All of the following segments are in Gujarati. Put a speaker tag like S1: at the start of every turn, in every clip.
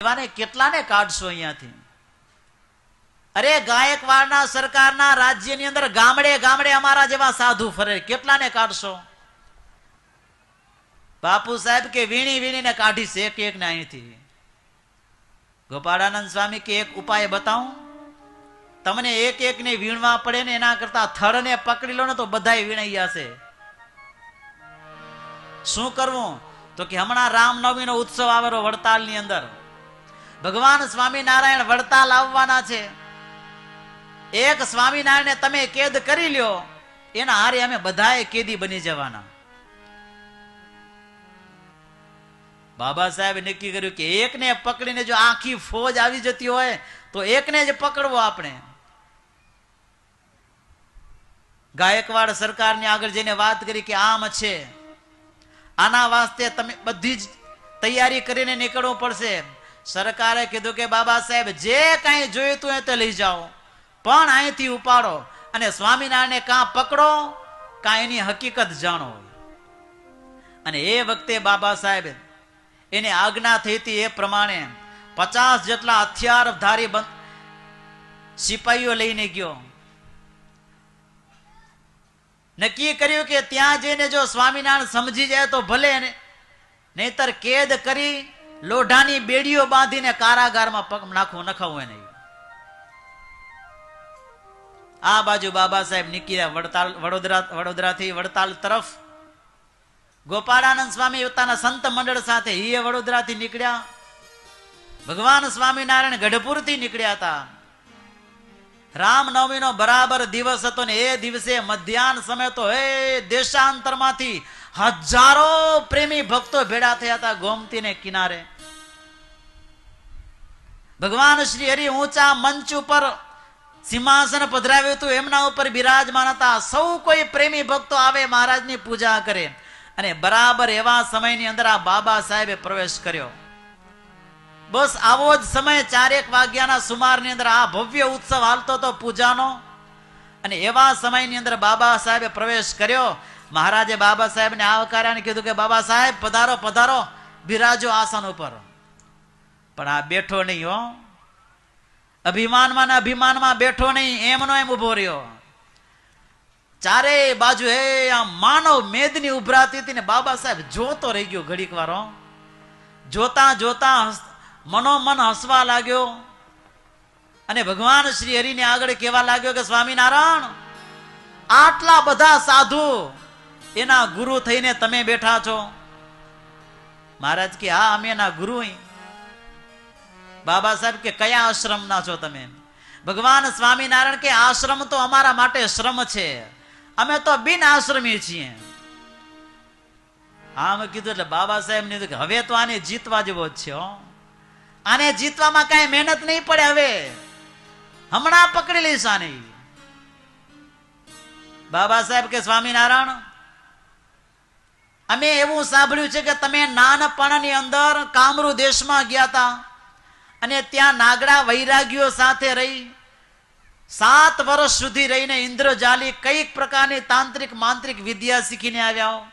S1: કેટલાને કેટલાને કાઢશો અહીંયાથી? અરે ગાયકવાડના સરકારના રાજ્યની અંદર ગામડે ગામડે અમારા જેવા સાધુ ફરે, કેટલાને કાઢશો? બાપુ સાહેબ કે વીણી વીણીને કાઢીશ એક એક ને અહીંથી. ગોપાળાનંદ સ્વામી કે એક ઉપાય બતાવું તમને, એક એક ને વીણવા પડે ને એના કરતા થડને પકડી લો ને તો બધાય વીણાઈ જશે. શું કરવું? તો કે હમણાં રામનવમી નો ઉત્સવ આવેલો વડતાલ ની અંદર, ભગવાન સ્વામિનારાયણ વડતાલ આવવાના છે. એક સ્વામિનારાયણ તમે કેદ કરી લ્યો, એના હારે અમે બધાએ કેદી બની જવાના. બાબા સાહેબ નક્કી કર્યું કે એકને પકડીને જો આખી ફોજ આવી જતી હોય તો એકને જ પકડવો આપણે. ગાયકવાડ સરકારની આગળ જઈને વાત કરી કે આમ છે, આના વાસ્તે તમે બધી જ તૈયારી કરીને નીકળવું પડશે. સરકારે કીધું કે બાબા સાહેબ જે કાંઈ જોઈતું હોય તે લઈ જાઓ, પણ અહીંથી ઉપાડો અને સ્વામિનારાયણને કાં પકડો કાં એની હકીકત જાણો. અને એ વખતે બાબા સાહેબ એને આજ્ઞા થઈ હતી એ પ્રમાણે 50 જેટલા હથિયારધારી સિપાહીઓ લઈને ગયો. નક્કી કર્યું કે ત્યાં જઈને જો સ્વામિનારાયણ સમજી જાય તો ભલે, નહીતર કેદ કરી લોઢાની બેડીઓ બાંધીને કારાગારમાં પગ નખાવું નહીં. આ બાજુ બાબા સાહેબ નીકળ્યા વડોદરાથી વડતાલ તરફ. ગોપાળાનંદ સ્વામી પોતાના સંત મંડળ સાથે એ વડોદરાથી નીકળ્યા. ભગવાન સ્વામિનારાયણ ગઢપુરથી નીકળ્યા હતા. રામનવમી નો બરાબર દિવસ હતો ને એ દિવસે મધ્યાહન સમય તો દેશાંતરમાંથી હજારો પ્રેમી ભક્તો ભેળા થયા હતા ગોમતીને કિનારે. ભગવાન શ્રી હરિ ઊંચા મંચ ઉપર સિંહાસન પધરાવ્યું હતું, એમના ઉપર બિરાજમાન હતા. સૌ કોઈ પ્રેમી ભક્તો આવે મહારાજની પૂજા કરે. અને બરાબર એવા સમયની અંદર આ બાબા સાહેબે પ્રવેશ કર્યો. બસ આવો જ સમય 4 વાગ્યાના સુમારની અંદર આ ભવ્ય ઉત્સવ હાલતો હતો પૂજાનો. અને એવા સમયની અંદર બાબા સાહેબે પ્રવેશ કર્યો. મહારાજે બાબા સાહેબને આવકાર્યા, કીધું કે બાબા સાહેબ પધારો પધારો, બિરાજો આસન ઉપર. પણ આ બેઠો નહીં હો, અભિમાનમાં બેઠો નહીં, એમનો એમ ઉભો રહ્યો. ચારે બાજુ આ માનવ મેદની ઉભરાતી હતી ને બાબા સાહેબ જોતો રહી ગયો ઘડીક વાર. જોતા જોતા મનોમન હસવા લાગ્યો અને ભગવાન શ્રી હરિને આગળ કહેવા લાગ્યો કે સ્વામિનારાયણ, આટલા બધા સાધુ એના ગુરુ થઈને તમે બેઠા છો. મહારાજ કે હા, અમે એના ગુરુ. બાબા સાહેબ કે કયા આશ્રમના છો તમે? ભગવાન સ્વામિનારાયણ કે આશ્રમ તો અમારા માટે શ્રમ છે, અમે તો બિન આશ્રમી છીએ. આમ કીધું એટલે બાબા સાહેબ ને કે હવે તો આને જીતવા જેવો જ છે. આને જીતવામાં કઈ મહેનત નહીં પડે, હવે હમણાં પકડી લઈશ આને. બાબા સાહેબ કે સ્વામિનારાયણ, અમે એવું સાંભળ્યું છે કે તમે નાનપણની અંદર કામરૂ દેશમાં ગયા હતા અને ત્યાં નાગડા વૈરાગીઓ સાથે રહી 7 વર્ષ સુધી રહીને ઇન્દ્રજાલી કઈક પ્રકારની તાંત્રિક માંત્રિક વિદ્યા શીખીને આવ્યા.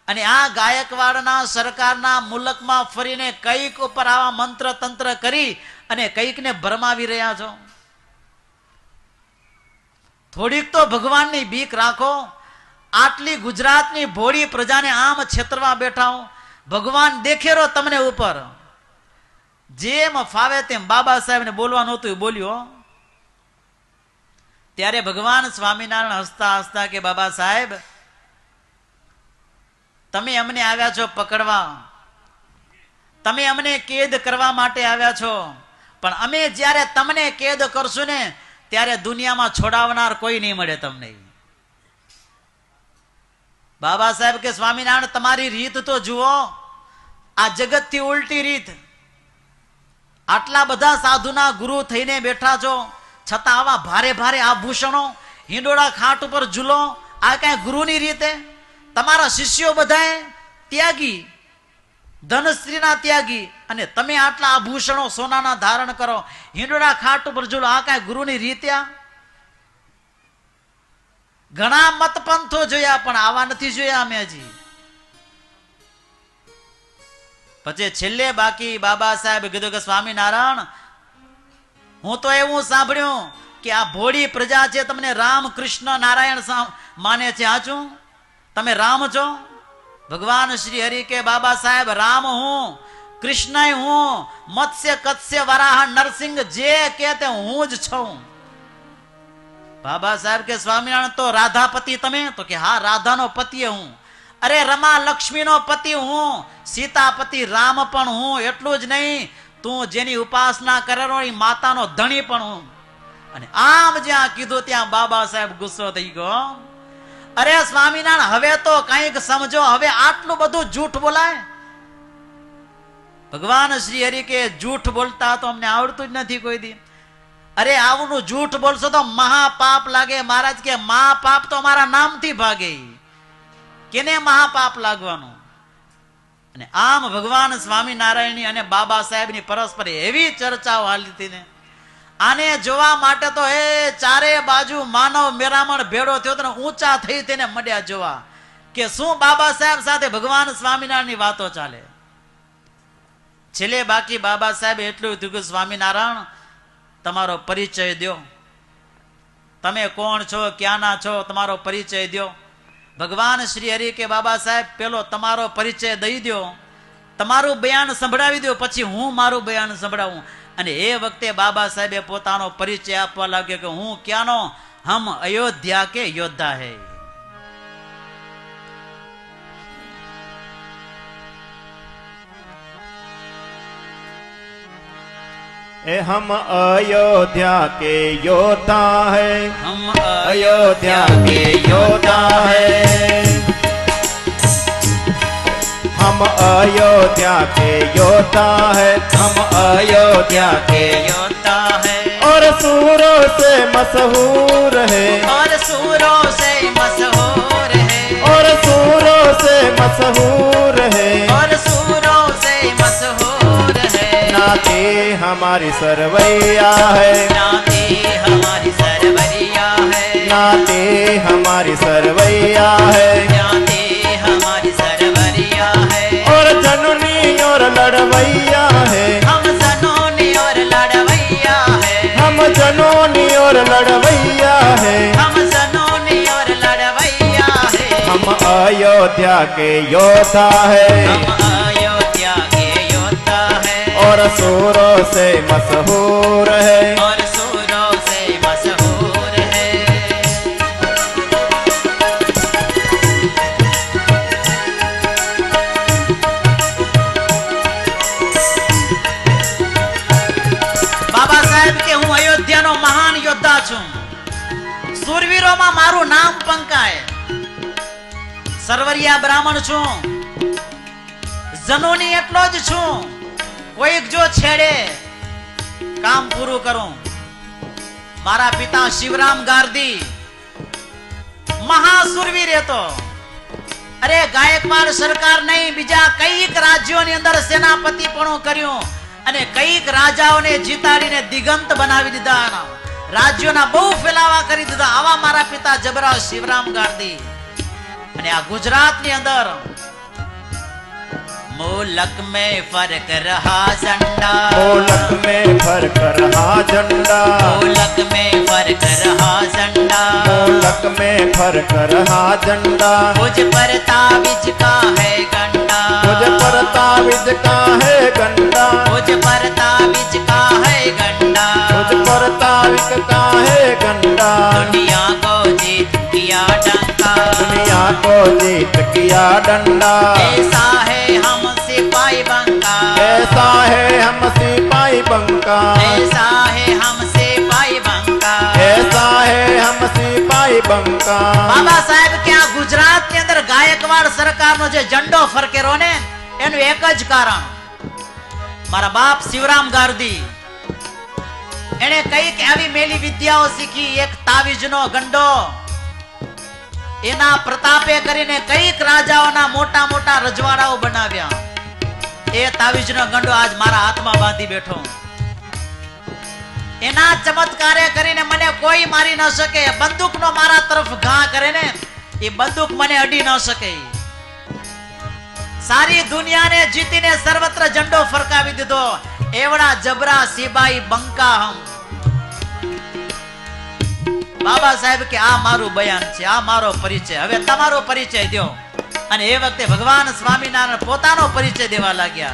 S1: અને આ ગાયકવાડના સરકારના મુલકમાં ફરીને કઈક ઉપર આવા મંત્ર તંત્ર કરી અને કઈકને ભરમાવી રહ્યા છો. થોડીક તો ભગવાનની બીક રાખો. આટલી ગુજરાતની ભોળી પ્રજાને આમ છેતરવા બેઠા હો. ભગવાન દેખેરો તમને ઉપર. જેમ ફાવે તેમ બાબા સાહેબને બોલવાનું હતું બોલ્યો. ત્યારે ભગવાન સ્વામિનારાયણ હસતા હસતા કે બાબા સાહેબ, તમે અમને આવ્યા છો પકડવા, તમે અમને કેદ કરવા માટે આવ્યા છો, પણ અમે જ્યારે તમને કેદ કરશું ને ત્યારે દુનિયામાં છોડાવનાર કોઈ નહીં મળે તમને. બાબા સાહેબ કે સ્વામિનારાયણ, તમારી રીત તો જુઓ, આ જગતથી ઉલટી રીત. આટલા બધા સાધુના ગુરુ થઈને બેઠા છો, છતાં આવા ભારે ભારે આભૂષણો, હિંડોળા ખાટ ઉપર ઝૂલો, આ કઈ ગુરુની રીતે? તમારા શિષ્યો બધા ત્યાગી, ધનશ્રીના ત્યાગી, અને તમે આટલા આભૂષણો સોનાના ધારણ કરો, હિંડોળા ખાટ ઉપર ઝૂલો, આ કઈ ગુરુની રીતે? ઘણા મત પંથો જોયા પણ આવા નથી જોયા અમે હજી. પછી છેલ્લે બાકી બાબા સાહેબ કીધું કે સ્વામિનારાયણ, હું તો એવું સાંભળ્યું કે આ ભોળી પ્રજા છે તમને રામ કૃષ્ણ નારાયણ માને છે, હાચું? તમે રામ છો? ભગવાન શ્રી હરિ કે બાબા સાહેબ રામ હું, કૃષ્ણ હું, મત્સ્ય કત્સ્ય વરાહ નરસિંહ જે કે તે હું જ છું. બાબા સાહેબ કે સ્વામિનારાયણ તો રાધાપતિ તમે? તો કે હા, રાધાનો પતિ હું. અરે રમા લક્ષ્મીનો પતિ હું, સીતાપતિ રામ પણ હું. એટલું જ નહીં, તું જેની ઉપાસના કરેલો એ માતાનો ધણી પણ હું. અને આમ જ્યાં કીધું ત્યાં બાબા સાહેબ ગુસ્સો થઈ ગયો. અરે સ્વામિનારાયણ, હવે તો કંઈક સમજો, હવે આટલું બધું જૂઠ બોલાય? ભગવાન શ્રી હરિ કે જૂઠ બોલતા તો અમને આવડતું જ નથી કોઈ દી. અરે આવનું જૂઠ બોલશો તો મહાપાપ લાગે. મહારાજ કે મહાપાપ તો અમારા નામથી ભાગે, કેને મહાપાપ લાગવાનું? અને આમ ભગવાન સ્વામિનારાયણની અને બાબા સાહેબની પરસ્પર એવી ચર્ચાઓ હાલી હતી ને, આને જોવા માટે તો એ ચારે બાજુ માનવ મેરામણ ભેડો થયો તો ઊંચા થઈ તેને મળ્યા જોવા કે શું બાબા સાહેબ સાથે ભગવાન સ્વામિનારાયણની વાતો ચાલે. છેલ્લે બાકી બાબા સાહેબ એટલું થયું કે સ્વામિનારાયણ, તમારો પરિચય દો. તમે કોણ છો, ક્યાંના છો, તમારો પરિચય દો. ભગવાન શ્રી હરિ કે બાબા સાહેબ પેલો તમારો પરિચય દઈ દો, તમારું બયાન સંભળાવી દો, પછી હું મારું બયાન સંભળાવું. અને એ વખતે બાબા સાહેબે પોતાનો પરિચય આપવા લાગ્યો કે હું ક્યાંનો? હમ અયોધ્યા કે યોદ્ધા હૈ.
S2: हम अयोध्या के योद्धा है,
S1: हम
S2: अयोध्या के योद्धा है, हम अयोध्या के योद्धा है, हम अयोध्या के
S1: योद्धा है.
S2: और सूरों से मशहूर है,
S1: और सूरों से मशहूर है,
S2: और सूरों से मशहूर है,
S1: और सूरों से मशहूर है.
S2: नाते हमारी सरवैया है,
S1: नाते हमारी सरवैया है,
S2: नाते हमारी सरवैया है,
S1: नाते हमारी सरवैया है.
S2: और जननी और लड़वैया है,
S1: हम जनोनी और लड़वैया है,
S2: हम जनोनी और लड़वैया है,
S1: हम जनोनी और लड़वैया है.
S2: हम अयोध्या के योद्धा है,
S1: हम अयोध्या के योद्धा है,
S2: और सूरों से मशहूर है,
S1: और सूरों से मशहूर है. બાબા સાહેબ કે હું અયોધ્યાનો મહાન યોદ્ધા છું, સુરવીરોમાં મારું નામ પંકાય. સરવરિયા બ્રાહ્મણ છું, જનોની એટલો જ છું. કોઈક જો છેડે કામ પૂરું કરું. મારા પિતા શિવરામ ગારદી મહાસુરવીર હતો. અરે ગાયકવાડ સરકાર નહીં, બીજા કઈક રાજ્યોની અંદર સેનાપતિ પણ કર્યું અને કઈક રાજાઓને જીતાડીને દિગંત બનાવી દીધા, રાજ્યોના બહુ ફેલાવા કરી દીધા. આવા મારા પિતા જબરા શિવરામ ગારદી. અને આ ગુજરાતની અંદર मोलक में फर्क रहा झंडा,
S2: मोलक में फर्क रहा झंडा,
S1: मोलक में फर्क रहा झंडा,
S2: मोलक में फर्क रहा झंडा.
S1: मुझ पर ताबिज का है गंडा,
S2: मुझ पर ताबिज का है गंडा,
S1: मुझ पर ताबिज का है गंडा,
S2: मुझ पर ताबिज का है गंडा.
S1: दुनिया को जीत किया डंका,
S2: दुनिया को जीत किया डंडा.
S1: ऐसा है हम सिपाही बंका,
S2: ऐसा है हम सिपाही बंका,
S1: ऐसा है हम सिपाही बंका,
S2: ऐसा है हम सिपाही बंका.
S1: બાબા સાહેબ કે આ ગુજરાત ની અંદર ગાયકવાડ સરકારનો જે ઝંડો ફરકેરો ને એનું એક જ કારણ, મારા બાપ શિવરામ ગારદી એને કઈક આવી મેલી વિદ્યાઓ શીખી. એક તાવીજનો ગંડો, એના પ્રતાપે કરીને કઈક રાજાઓના મોટા મોટા રજવાડાઓ બનાવ્યા. એ તાવીજનો ગંડો આજ મારા હાથમાં બાંધી બેઠો. એના ચમત્કારે કરીને મને કોઈ મારી ન શકે. બંદૂકનો મારા તરફ ઘા કરે ને એ બંદૂક મને અડી ન શકે. સારી દુનિયાને જીતીને સર્વત્ર ઝંડો ફરકાવી દીધો એવડા જબરા સિપાઈ બંકા હમ. બાબા સાહેબ કે આ મારું બયાન છે, આ મારો પરિચય, હવે તમારો પરિચય દો. અને એ વખતે ભગવાન સ્વામિનારાયણ પોતાનો પરિચય દેવા લાગ્યા.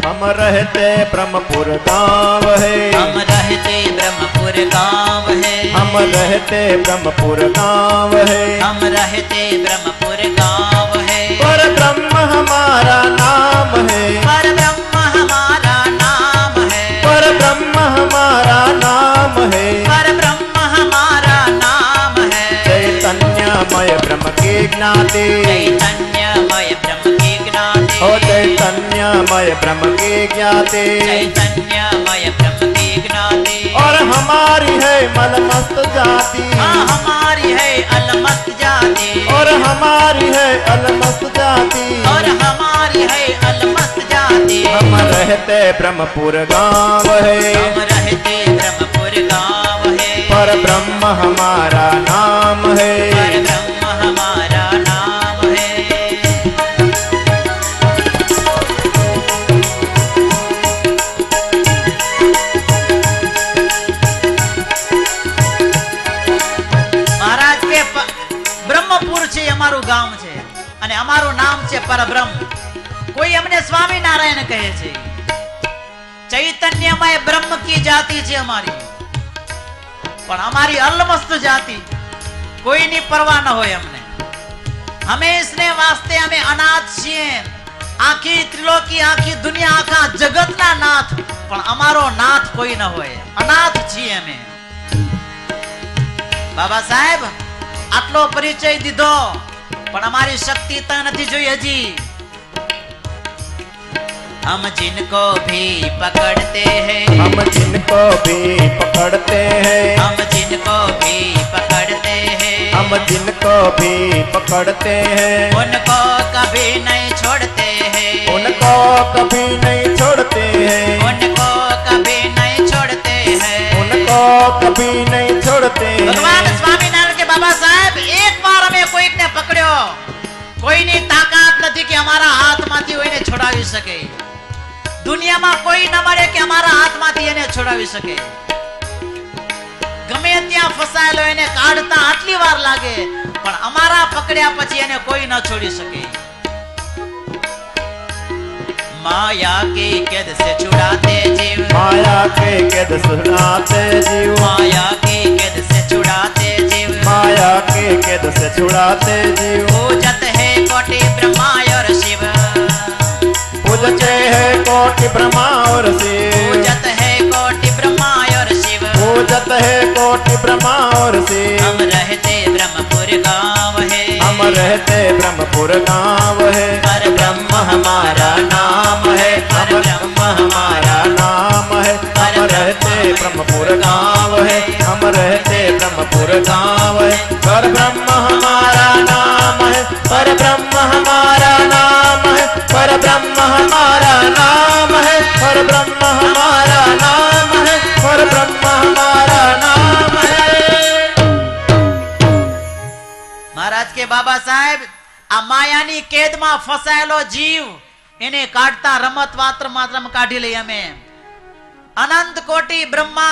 S2: हम रहते ब्रह्मपुर गाँव है,
S1: हम रहते ब्रह्मपुर गाँव है,
S2: हम रहते ब्रह्मपुर गाँव है,
S1: हम रहते ब्रह्मपुर गाँव है,
S2: पर ब्रह्म हमारा नाम है,
S1: पर ब्रह्म हमारा नाम है,
S2: पर ब्रह्म हमारा नाम है,
S1: पर ब्रह्म हमारा नाम है,
S2: चैतन्यमय ब्रह्म की ज्ञाति,
S1: चैतन्यमय ब्रह्म की ज्ञाति,
S2: ओ चैतन्यमय ब्रह्म की ज्ञाति,
S1: चैतन्यमय ब्रह्म की ज्ञाति,
S2: और हमारी है मलमस्त जाति,
S1: हाँ हमारी है अलमस्त जाति,
S2: और हमारी है अलमस्त जाति,
S1: और हमारी है अलमस्त जाति,
S2: हम रहते ब्रह्मपुर गाँव है,
S1: हम रहते ब्रह्मपुर गाँव है,
S2: पर ब्रह्म हमारा नाम है,
S1: पर ब्रह्म हमारा नाम है. महाराज के ब्रह्मपुर છે અમારું ગામ છે અને અમારું નામ છે પરબ્રહ્મ. કોઈ અમને સ્વામિનારાયણ કહે છે. ચૈતન્યમય બ્રહ્મ की જાતિ છે અમારી, પણ અમારી અલમસ્ત જાતિ કોઈની પરવા ન હોય અમને. હંમેશને વાસ્તે અમે અનાથ છીએ. આખી ત્રિલોકી, આખી દુનિયા, આખા જગતના નાથ, પણ અમારો નાથ કોઈ ન હોય. અનાથ છીએ અમે. બાબા સાહેબ આટલો પરિચય દીધો, પણ અમારી શક્તિ તો નથી જોઈ હજી. हम जिनको भी पकड़ते हैं,
S2: हम जिनको भी पकड़ते हैं,
S1: हम जिनको भी पकड़ते हैं,
S2: हम जिनको भी पकड़ते हैं,
S1: उनको कभी नहीं छोड़ते हैं,
S2: उनको कभी नहीं छोड़ते हैं,
S1: उनको कभी नहीं छोड़ते हैं.
S2: उनको कभी नहीं छोड़ते हैं.
S1: ભગવાન સ્વામિનારાયણ કે બાબા સાહેબ એક વાર અમે કોઈકને પકડ્યો, કોઈની તાકાત નથી કે અમારા હાથમાંથી કોઈને છોડાવી શકે. દુનિયામાં કોઈ ન મળે કે અમારા હાથમાંથી એને છોડાવી શકે. ગમે ત્યાં ફસાયેલો એને કાઢતા આટલી વાર લાગે, પણ અમારા પકડ્યા પછી એને કોઈ ન છોડી શકે. माया की कैद से छुड़ाते जीव,
S2: माया के कैद सुनाते जीव,
S1: माया की कैद से छुड़ाते जीव,
S2: माया के कैद से छुड़ाते जीव,
S1: पूजत है कोटि ब्रह्मा और शिव,
S2: पूजते हैं कोटि ब्रह्मा और शिव,
S1: पूजत है कोटि ब्रह्मा और शिव,
S2: पूजत है कोटि ब्रह्मा और शिव.
S1: हम रहते ब्रह्मपुर गाँव है,
S2: हम रहते ब्रह्मपुर गाँव है,
S1: पर ब्रह्म हमारा नाम है,
S2: हम ब्रह्म हमारा नाम है, हम रहते ब्रह्मपुर गाँव है, हम रहते ब्रह्मपुर गाँव है, पर ब्रह्म हमारा नाम है, पर ब्रह्म हमारा नाम है, पर ब्रह्म हमारा नाम है, पर ब्रह्म हमारा नाम है, पर ब्रह्म हमारा नाम है.
S1: महाराज के बाबा साहेब आ मायानी કેદમાં ફસાયેલો જીવ એને કાઢતા રમત માત્ર કાઢી લઈ અમે. અનંત કોટી બ્રહ્મા